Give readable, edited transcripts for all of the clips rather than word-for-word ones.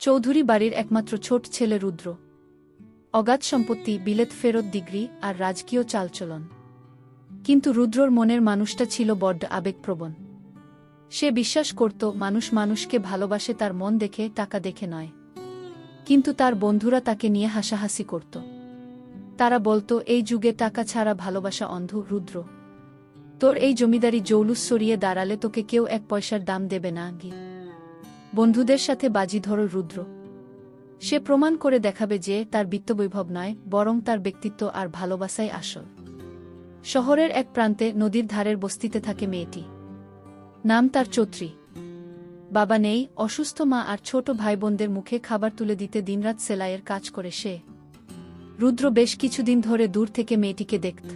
চৌধুরী বাড়ির একমাত্র ছোট ছেলে রুদ্র। অগাধ সম্পত্তি, বিলেত ফেরত ডিগ্রি আর রাজকীয় চালচলন। কিন্তু রুদ্রর মনের মানুষটা ছিল বড্ড আবেগপ্রবণ। সে বিশ্বাস করত মানুষ মানুষকে ভালোবাসে তার মন দেখে, টাকা দেখে নয়। কিন্তু তার বন্ধুরা তাকে নিয়ে হাসাহাসি করত। তারা বলতো, এই যুগে টাকা ছাড়া ভালোবাসা অন্ধ। রুদ্র, তোর এই জমিদারি জৌলুস সরিয়ে দাঁড়ালে তোকে কেউ এক পয়সার দাম দেবে না। বন্ধুদের সাথে বাজি ধরো রুদ্র। সে প্রমাণ করে দেখাবে যে তার বিত্তবৈভব নয়, বরং তার ব্যক্তিত্ব আর ভালোবাসাই আসল। শহরের এক প্রান্তে নদীর ধারের বস্তিতে থাকে মেয়েটি। নাম তার চৈত্রী। বাবা নেই, অসুস্থ মা আর ছোট ভাই বোনদের মুখে খাবার তুলে দিতে দিনরাত সেলাইয়ের কাজ করে সে। রুদ্র বেশ কিছুদিন ধরে দূর থেকে মেয়েটিকে দেখত।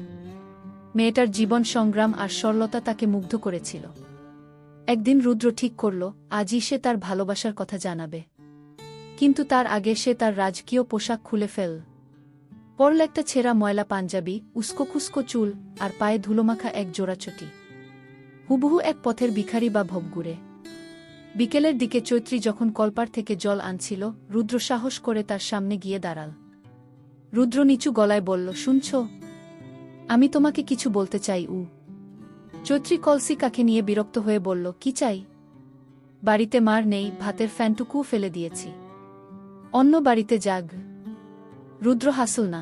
মেয়েটার জীবন সংগ্রাম আর সরলতা তাকে মুগ্ধ করেছিল। একদিন রুদ্র ঠিক করল, আজই সে তার ভালোবাসার কথা জানাবে। কিন্তু তার আগে সে তার রাজকীয় পোশাক খুলে ফেল। পরল একটা ছেঁড়া ময়লা পাঞ্জাবি, উস্কোখুস্কো চুল আর পায়ে ধুলোমাখা এক জোড়া চটি। হুবহু এক পথের ভিখারি বা ভবঘুরে। বিকেলের দিকে চৈত্রী যখন কলপার থেকে জল আনছিল, রুদ্র সাহস করে তার সামনে গিয়ে দাঁড়াল। রুদ্র নিচু গলায় বলল, শুনছ? আমি তোমাকে কিছু বলতে চাই। চৈত্রী কলসি কাকে নিয়ে বিরক্ত হয়ে বলল, কি চাই? বাড়িতে মার নেই, ভাতের ফ্যানটুকুও ফেলে দিয়েছি। অন্য বাড়িতে যাগ। রুদ্র হাসল না।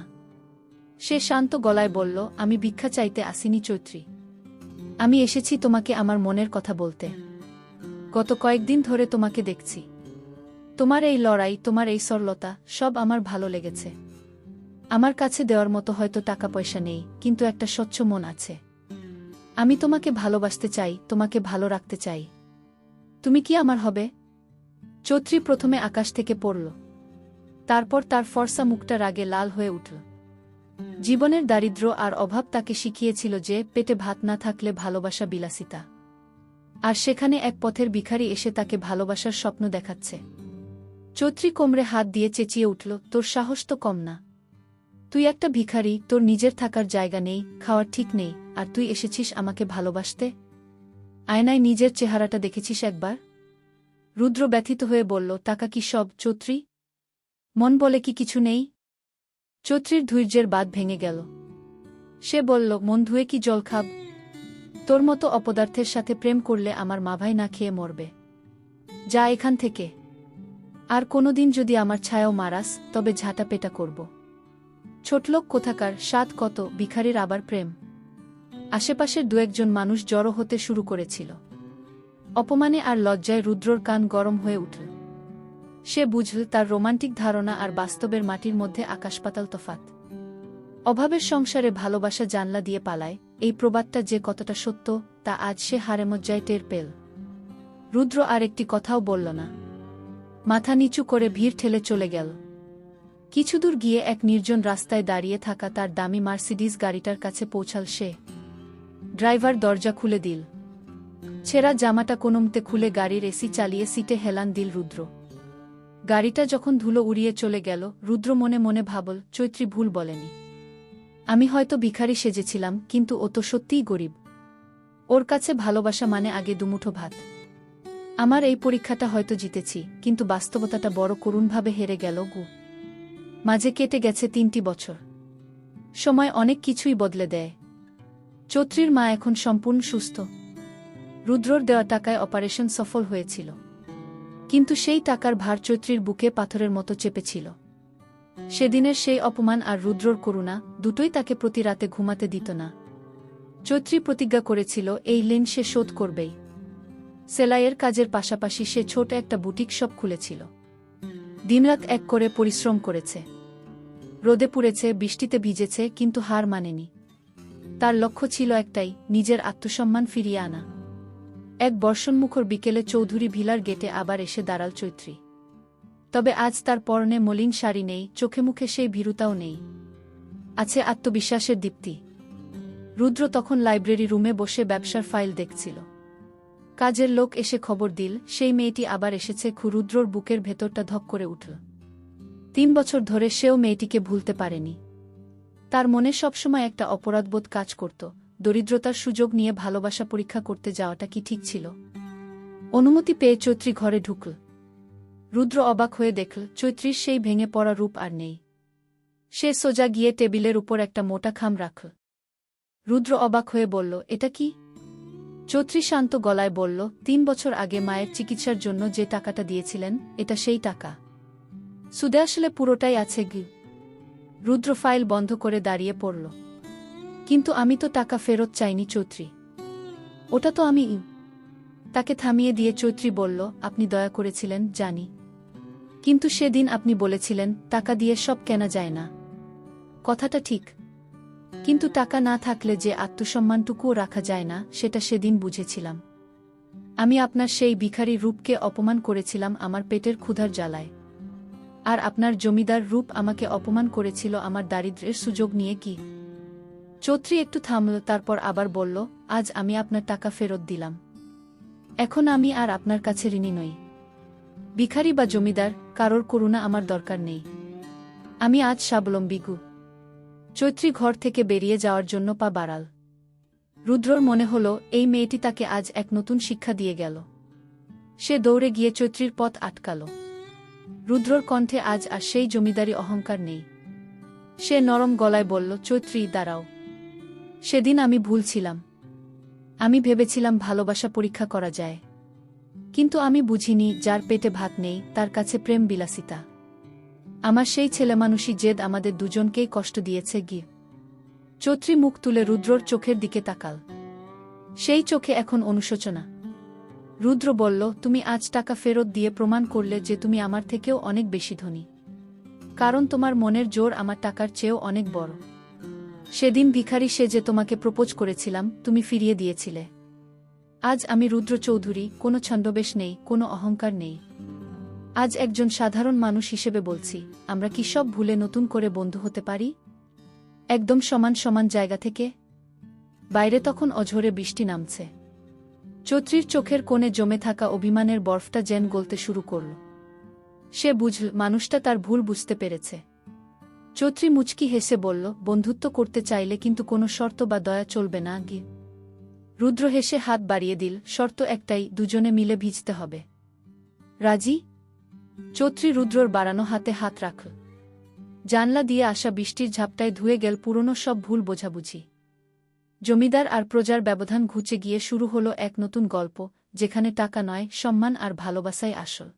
সে শান্ত গলায় বলল, আমি ভিক্ষা চাইতে আসিনি চৈত্রী। আমি এসেছি তোমাকে আমার মনের কথা বলতে। গত কয়েকদিন ধরে তোমাকে দেখছি। তোমার এই লড়াই, তোমার এই সরলতা, সব আমার ভালো লেগেছে। আমার কাছে দেওয়ার মতো হয়তো টাকা পয়সা নেই, কিন্তু একটা স্বচ্ছ মন আছে। আমি তোমাকে ভালোবাসতে চাই, তোমাকে ভালো রাখতে চাই। তুমি কি আমার হবে? চৈত্রী প্রথমে আকাশ থেকে পড়ল। তারপর তার ফর্সা মুখটা রাগে লাল হয়ে উঠল। জীবনের দারিদ্র্য আর অভাব তাকে শিখিয়েছিল যে পেটে ভাত না থাকলে ভালোবাসা বিলাসিতা। আর সেখানে এক পথের ভিখারি এসে তাকে ভালোবাসার স্বপ্ন দেখাচ্ছে। চৈত্রী কোমরে হাত দিয়ে চেঁচিয়ে উঠল, তোর সাহস তো কম না। তুই একটা ভিখারি, তোর নিজের থাকার জায়গা নেই, খাওয়ার ঠিক নেই, আর তুই এসেছিস আমাকে ভালোবাসতে? আয়নায় নিজের চেহারাটা দেখেছিস একবার? রুদ্র ব্যথিত হয়ে বলল, টাকা কি সব চৈত্রী? মন বলে কি কিছু নেই? চৈত্রীর ধৈর্যের বাঁধ ভেঙে গেল। সে বলল, মন ধুয়ে কি জল খাব? তোর মতো অপদার্থের সাথে প্রেম করলে আমার মা ভাই না খেয়ে মরবে। যা এখান থেকে। আর কোনোদিন যদি আমার ছায়াও মারাস, তবে ঝাঁটা পেটা করব। ছোটলোক কোথাকার, স্বাদ কত, ভিখারির আবার প্রেম। আশেপাশের দু একজন মানুষ জড়ো হতে শুরু করেছিল। অপমানে আর লজ্জায় রুদ্রর কান গরম হয়ে উঠল। সে বুঝল তার রোমান্টিক ধারণা আর বাস্তবের মাটির মধ্যে আকাশপাতাল তফাত। অভাবের সংসারে ভালোবাসা জানলা দিয়ে পালায়, এই প্রবাদটা যে কতটা সত্য তা আজ সে হারেমজ্জায় টের পেল। রুদ্র আর একটি কথাও বলল না। মাথা নিচু করে ভিড় ঠেলে চলে গেল। কিছুদূর গিয়ে এক নির্জন রাস্তায় দাঁড়িয়ে থাকা তার দামি মার্সিডিজ গাড়িটার কাছে পৌঁছাল সে। ড্রাইভার দরজা খুলে দিল। ছেঁড়া জামাটা কোনোমতে খুলে গাড়ির এসি চালিয়ে সিটে হেলান দিল রুদ্র। গাড়িটা যখন ধুলো উড়িয়ে চলে গেল, রুদ্র মনে মনে ভাবল, চৈত্রী ভুল বলেনি। আমি হয়তো ভিখারি সেজেছিলাম, কিন্তু ও তো সত্যিই গরিব। ওর কাছে ভালোবাসা মানে আগে দুমুঠো ভাত। আমার এই পরীক্ষাটা হয়তো জিতেছি, কিন্তু বাস্তবতাটা বড় করুণভাবে হেরে গেল। মাঝে কেটে গেছে 3টি বছর। সময় অনেক কিছুই বদলে দেয়। চৈত্রীর মা এখন সম্পূর্ণ সুস্থ। রুদ্রর দেওয়া টাকায় অপারেশন সফল হয়েছিল। কিন্তু সেই টাকার ভার চৈত্রীর বুকে পাথরের মতো চেপেছিল। সেদিনের সেই অপমান আর রুদ্রর করুণা, দুটোই তাকে প্রতি রাতে ঘুমাতে দিত না। চৈত্রী প্রতিজ্ঞা করেছিল, এই ঋণ সে শোধ করবেই। সেলাইয়ের কাজের পাশাপাশি সে ছোট একটা বুটিক শপ খুলেছিল। দিনরাত এক করে পরিশ্রম করেছে। রোদে পুড়েছে, বৃষ্টিতে ভিজেছে, কিন্তু হার মানেনি। তার লক্ষ্য ছিল একটাই, নিজের আত্মসম্মান ফিরিয়ে আনা। এক বর্ষণমুখর বিকেলে চৌধুরী ভিলার গেটে আবার এসে দাঁড়াল চৈত্রী। তবে আজ তার পরনে মলিন শাড়ি নেই, চোখে মুখে সেই ভীরুতাও নেই। আছে আত্মবিশ্বাসের দীপ্তি। রুদ্র তখন লাইব্রেরি রুমে বসে ব্যবসার ফাইল দেখছিল। কাজের লোক এসে খবর দিল, সেই মেয়েটি আবার এসেছে। রুদ্রর বুকের ভেতরটা ধক করে উঠল। 3 বছর ধরে সেও মেয়েটিকে ভুলতে পারেনি। তার মনে সবসময় একটা অপরাধবোধ কাজ করত, দরিদ্রতার সুযোগ নিয়ে ভালোবাসা পরীক্ষা করতে যাওয়াটা কি ঠিক ছিল? অনুমতি পেয়ে চৈত্রী ঘরে ঢুকল। রুদ্র অবাক হয়ে দেখল চৈত্রীর সেই ভেঙে পড়া রূপ আর নেই। সে সোজা গিয়ে টেবিলের উপর একটা মোটা খাম রাখল। রুদ্র অবাক হয়ে বলল, এটা কি? চৈত্রী শান্ত গলায় বলল, ৩ বছর আগে মায়ের চিকিৎসার জন্য যে টাকাটা দিয়েছিলেন, এটা সেই টাকা। সুদে আসলে পুরোটাই আছে গি। রুদ্র ফাইল বন্ধ করে দাঁড়িয়ে পড়ল। কিন্তু আমি তো টাকা ফেরত চাইনি চৈত্রী। ওটা তো আমি। তাকে থামিয়ে দিয়ে চৈত্রী বলল, আপনি দয়া করেছিলেন জানি। কিন্তু সেদিন আপনি বলেছিলেন টাকা দিয়ে সব কেনা যায় না। কথাটা ঠিক। কিন্তু টাকা না থাকলে যে আত্মসম্মানটুকুও রাখা যায় না, সেটা সেদিন বুঝেছিলাম। আমি আপনার সেই ভিখারি রূপকে অপমান করেছিলাম আমার পেটের ক্ষুধার জ্বালায়। আর আপনার জমিদার রূপ আমাকে অপমান করেছিল আমার দারিদ্র্যের সুযোগ নিয়ে কি। চৌধুরী একটু থামল, তারপর আবার বলল, আজ আমি আপনার টাকা ফেরত দিলাম। এখন আমি আর আপনার কাছে ঋণী নই। ভিখারি বা জমিদার, কারোর করুণা আমার দরকার নেই। আমি আজ স্বাবলম্বী গু। চৈত্রী ঘর থেকে বেরিয়ে যাওয়ার জন্য পা বাড়াল। রুদ্রর মনে হল এই মেয়েটি তাকে আজ এক নতুন শিক্ষা দিয়ে গেল। সে দৌড়ে গিয়ে চৈত্রীর পথ আটকাল। রুদ্রর কণ্ঠে আজ আর সেই জমিদারি অহংকার নেই। সে নরম গলায় বলল, চৈত্রী দাঁড়াও। সেদিন আমি ভুল ছিলাম। আমি ভেবেছিলাম ভালোবাসা পরীক্ষা করা যায়। কিন্তু আমি বুঝিনি যার পেটে ভাত নেই তার কাছে প্রেম বিলাসিতা। আমার সেই ছেলেমানুষী জেদ আমাদের দুজনকেই কষ্ট দিয়েছে গি। চৈত্রী মুখ তুলে রুদ্রর চোখের দিকে তাকাল। সেই চোখে এখন অনুশোচনা। রুদ্র বলল, তুমি আজ টাকা ফেরত দিয়ে প্রমাণ করলে যে তুমি আমার থেকেও অনেক বেশি ধনী। কারণ তোমার মনের জোর আমার টাকার চেয়েও অনেক বড়। সেদিন ভিখারি সেজে তোমাকে প্রপোজ করেছিলাম, তুমি ফিরিয়ে দিয়েছিলে। আজ আমি রুদ্র চৌধুরী, কোনো ছন্দবেশ নেই, কোনো অহংকার নেই। আজ একজন সাধারণ মানুষ হিসেবে বলছি, আমরা কি সব ভুলে নতুন করে বন্ধু হতে পারি? একদম সমান সমান জায়গা থেকে। বাইরে তখন অঝোরে বৃষ্টি নামছে। চৈত্রীর চোখের কোণে জমে থাকা অভিমানের বরফটা যেন গলতে শুরু করল। সে বুঝল মানুষটা তার ভুল বুঝতে পেরেছে। চৈত্রী মুচকি হেসে বলল, বন্ধুত্ব করতে চাইলে কিন্তু কোনো শর্ত বা দয়া চলবে না গি। রুদ্র হেসে হাত বাড়িয়ে দিল, শর্ত একটাই, দুজনে মিলে ভিজতে হবে। রাজি? চৈত্রী রুদ্রর বাড়ানো হাতে হাত রাখল। জানলা দিয়ে আসা বৃষ্টির ঝাপটায় ধুয়ে গেল পুরনো সব ভুল বোঝাবুঝি। জমিদার আর প্রজার ব্যবধান ঘুচে গিয়ে শুরু হলো এক নতুন গল্প, যেখানে টাকা নয়, সম্মান আর ভালোবাসাই আসল।